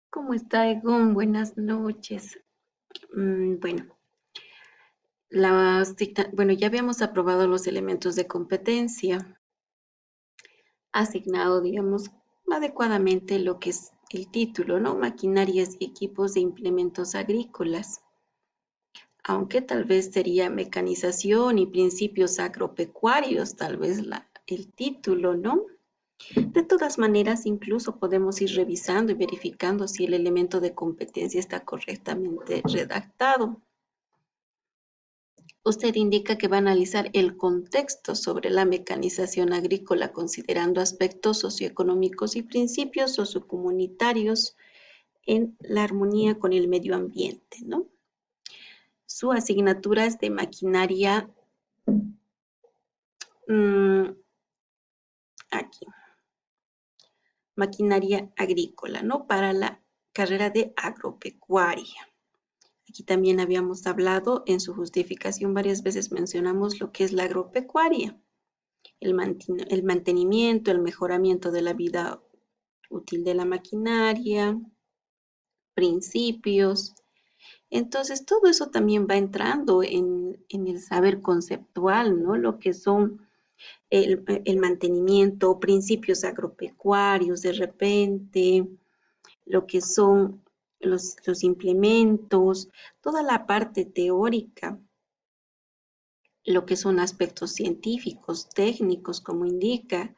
¿Cómo está, Egon? Buenas noches. Bueno, bueno, ya habíamos aprobado los elementos de competencia, asignado, digamos, adecuadamente lo que es el título, ¿no? Maquinarias y equipos de implementos agrícolas, aunque tal vez sería mecanización y principios agropecuarios, tal vez el título, ¿no? De todas maneras, incluso podemos ir revisando y verificando si el elemento de competencia está correctamente redactado. Usted indica que va a analizar el contexto sobre la mecanización agrícola, considerando aspectos socioeconómicos y principios sociocomunitarios en la armonía con el medio ambiente, ¿no? Su asignatura es de maquinaria, mm, aquí, maquinaria agrícola, ¿no? Para la carrera de agropecuaria. Aquí también habíamos hablado en su justificación, varias veces mencionamos lo que es la agropecuaria. El mantenimiento, el mejoramiento de la vida útil de la maquinaria, principios. Entonces, todo eso también va entrando en el saber conceptual, ¿no? Lo que son el mantenimiento, principios agropecuarios, de repente, lo que son los implementos, toda la parte teórica, lo que son aspectos científicos, técnicos, como indica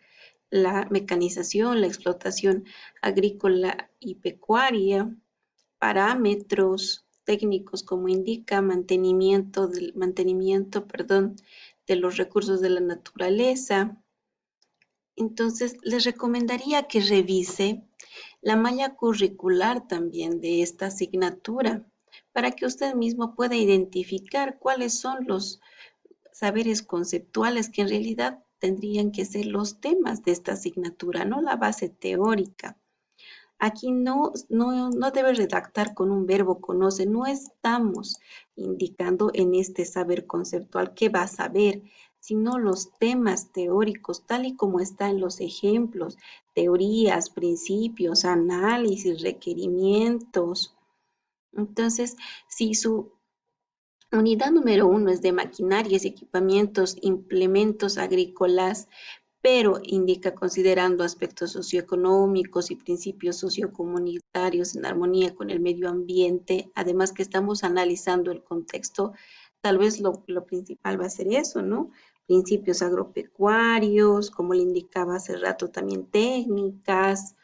la mecanización, la explotación agrícola y pecuaria, parámetros técnicos, como indica mantenimiento, de los recursos de la naturaleza. Entonces, les recomendaría que revise la malla curricular también de esta asignatura para que usted mismo pueda identificar cuáles son los saberes conceptuales que en realidad tendrían que ser los temas de esta asignatura, no la base teórica. Aquí no debe redactar con un verbo conoce, no estamos indicando en este saber conceptual qué va a saber, sino los temas teóricos, tal y como está en los ejemplos, teorías, principios, análisis, requerimientos. Entonces, si su unidad número 1 es de maquinarias, equipamientos, implementos agrícolas, pero indica considerando aspectos socioeconómicos y principios sociocomunitarios en armonía con el medio ambiente, además que estamos analizando el contexto, tal vez lo principal va a ser eso, ¿no? Principios agropecuarios, como le indicaba hace rato, también técnicas,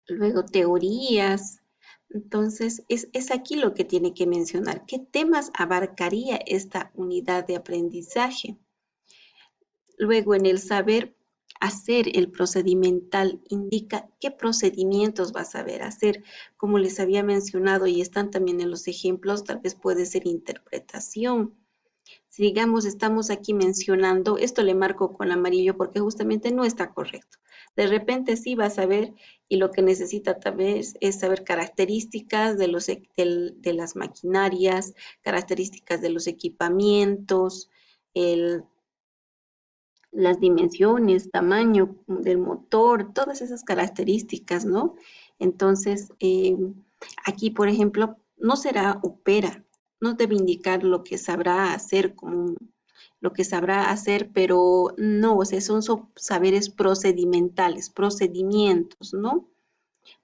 luego teorías. Entonces, es aquí lo que tiene que mencionar. ¿Qué temas abarcaría esta unidad de aprendizaje? Luego, en el saber hacer el procedimental, indica qué procedimientos vas a saber hacer. Como les había mencionado y están también en los ejemplos, tal vez puede ser interpretación. Si digamos estamos aquí mencionando, esto le marco con amarillo porque justamente no está correcto. De repente sí vas a ver y lo que necesita tal vez es saber características de las maquinarias, características de los equipamientos, el, las dimensiones, tamaño del motor, todas esas características, ¿no? Entonces, aquí, por ejemplo, no será opera, no debe indicar lo que sabrá hacer lo que sabrá hacer, pero no, o sea, son saberes procedimentales, procedimientos, ¿no?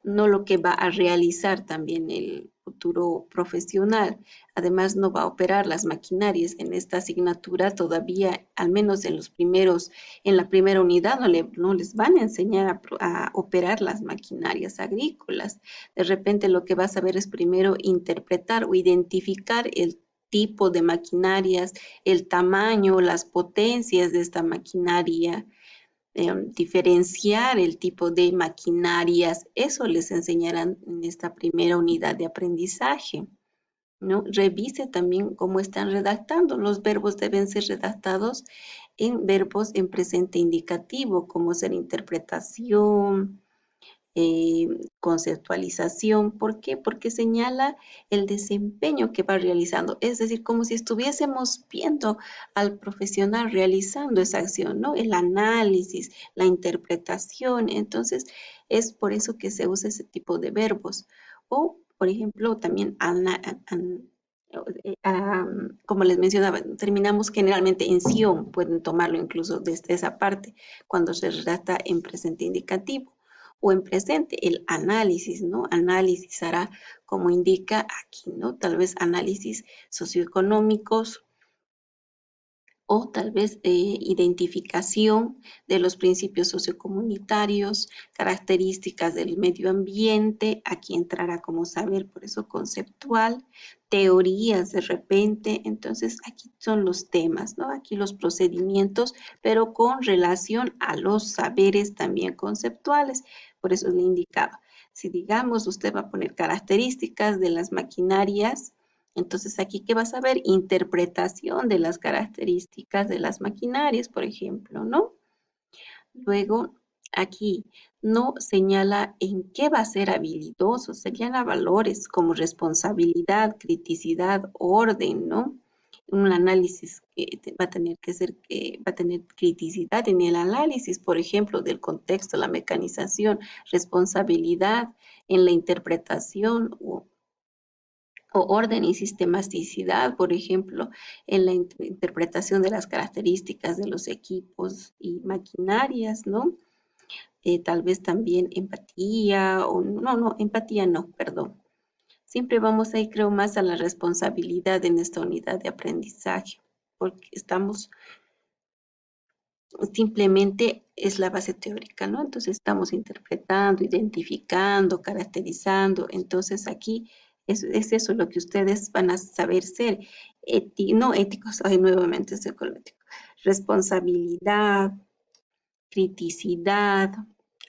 No lo que va a realizar también el futuro profesional. Además, no va a operar las maquinarias en esta asignatura todavía, al menos en la primera unidad, no les van a enseñar a operar las maquinarias agrícolas. De repente, lo que va a saber es primero interpretar o identificar el tipo de maquinarias, el tamaño, las potencias de esta maquinaria, diferenciar el tipo de maquinarias, eso les enseñarán en esta primera unidad de aprendizaje, ¿no? Revise también cómo están redactando. Los verbos deben ser redactados en verbos en presente indicativo, como ser interpretación, conceptualización. ¿Por qué? Porque señala el desempeño que va realizando, es decir, como si estuviésemos viendo al profesional realizando esa acción, ¿no? El análisis, la interpretación. Entonces, es por eso que se usa ese tipo de verbos. O, por ejemplo, también como les mencionaba, terminamos generalmente en sion, pueden tomarlo incluso desde esa parte, cuando se trata en presente indicativo o en presente, el análisis, ¿no? Análisis hará como indica aquí, ¿no? Tal vez análisis socioeconómicos, o tal vez identificación de los principios sociocomunitarios, características del medio ambiente, aquí entrará como saber, por eso conceptual, teorías de repente, entonces aquí son los temas, ¿no? Aquí los procedimientos, pero con relación a los saberes también conceptuales, por eso le indicaba. Si digamos usted va a poner características de las maquinarias, entonces, aquí, ¿qué vas a ver? Interpretación de las características de las maquinarias, por ejemplo, ¿no? Luego, aquí no señala en qué va a ser habilidoso, señala valores como responsabilidad, criticidad, orden, ¿no? Un análisis que va a tener que ser, va a tener criticidad en el análisis, por ejemplo, del contexto, la mecanización, responsabilidad en la interpretación o orden y sistematicidad, por ejemplo, en la interpretación de las características de los equipos y maquinarias, ¿no? Tal vez también empatía, o no, empatía no, perdón. Siempre vamos a ir, creo, más a la responsabilidad en esta unidad de aprendizaje, porque estamos simplemente es la base teórica, ¿no? Entonces estamos interpretando, identificando, caracterizando. Entonces aquí es eso lo que ustedes van a saber ser. No éticos, ay, nuevamente estoy con lo ético. Responsabilidad, criticidad,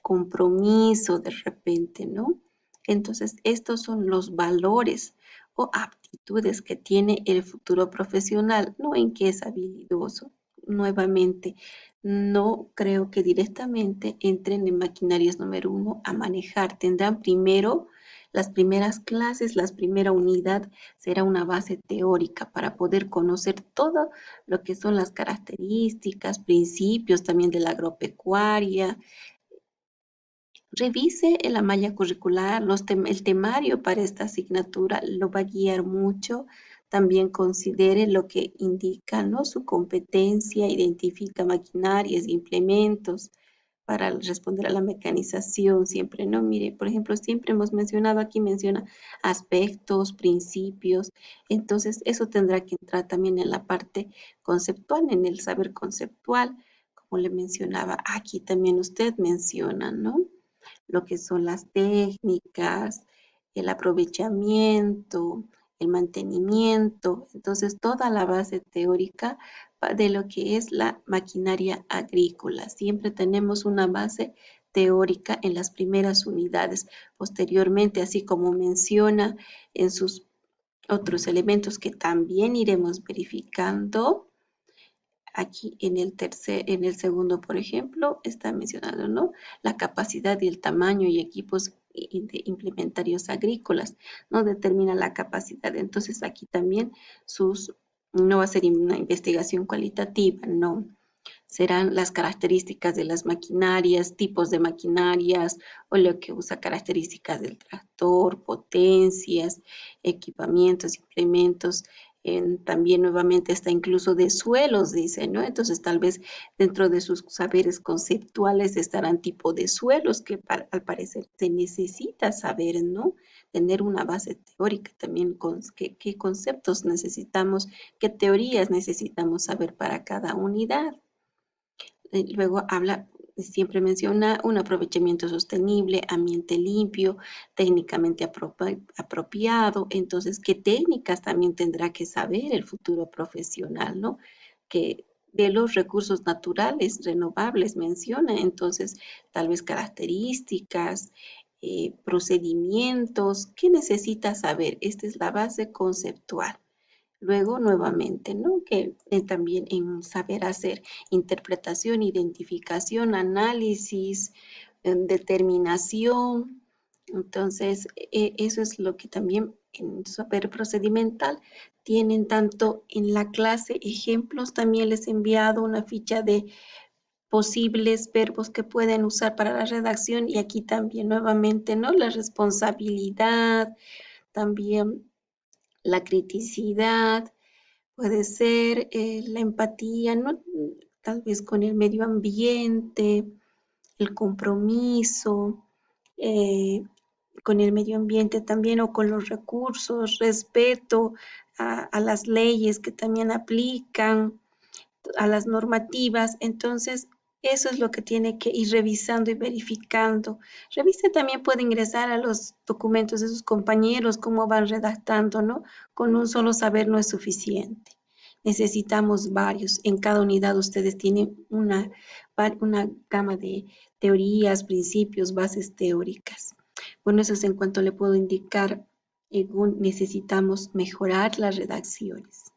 compromiso de repente, ¿no? Entonces, estos son los valores o aptitudes que tiene el futuro profesional, no en que es habilidoso. Nuevamente, no creo que directamente entren en maquinarias número uno a manejar. Tendrán primero las primeras clases, la primera unidad será una base teórica para poder conocer todo lo que son las características, principios también de la agropecuaria. Revise en la malla curricular, el temario para esta asignatura lo va a guiar mucho. También considere lo que indica, ¿no? Su competencia, identifica maquinarias, implementos para responder a la mecanización siempre, ¿no? Mire, por ejemplo, siempre hemos mencionado, aquí menciona aspectos, principios, entonces eso tendrá que entrar también en la parte conceptual, en el saber conceptual, como le mencionaba, aquí también usted menciona, ¿no? Lo que son las técnicas, el aprovechamiento, el mantenimiento, entonces toda la base teórica de lo que es la maquinaria agrícola. Siempre tenemos una base teórica en las primeras unidades. Posteriormente, así como menciona en sus otros elementos que también iremos verificando, aquí en el segundo, por ejemplo, está mencionado, ¿no? La capacidad y el tamaño y equipos implementarios agrícolas, ¿no? Determina la capacidad. Entonces, aquí también no va a ser una investigación cualitativa, no. Serán las características de las maquinarias, tipos de maquinarias, o lo que usa características del tractor, potencias, equipamientos, implementos, también nuevamente está incluso de suelos, dice, ¿no? Entonces tal vez dentro de sus saberes conceptuales estarán tipo de suelos que al parecer se necesita saber, ¿no? Tener una base teórica también, qué conceptos necesitamos, qué teorías necesitamos saber para cada unidad. Luego habla, siempre menciona un aprovechamiento sostenible, ambiente limpio, técnicamente apropiado. Entonces, ¿qué técnicas también tendrá que saber el futuro profesional, ¿no? Que de los recursos naturales renovables menciona, entonces, tal vez características, procedimientos, ¿qué necesita saber? Esta es la base conceptual. Luego, nuevamente, ¿no? Que también en saber hacer interpretación, identificación, análisis, determinación. Entonces, eso es lo que también en saber procedimental tienen tanto en la clase ejemplos. También les he enviado una ficha de posibles verbos que pueden usar para la redacción y aquí también nuevamente, ¿no? La responsabilidad, también la criticidad, puede ser la empatía, ¿no? Tal vez con el medio ambiente, el compromiso con el medio ambiente también o con los recursos, respeto a las leyes que también aplican, a las normativas. Entonces, eso es lo que tiene que ir revisando y verificando. Revise también puede ingresar a los documentos de sus compañeros, cómo van redactando, ¿no? Con un solo saber no es suficiente. Necesitamos varios. En cada unidad ustedes tienen una gama de teorías, principios, bases teóricas. Bueno, eso es en cuanto le puedo indicar. Necesitamos mejorar las redacciones.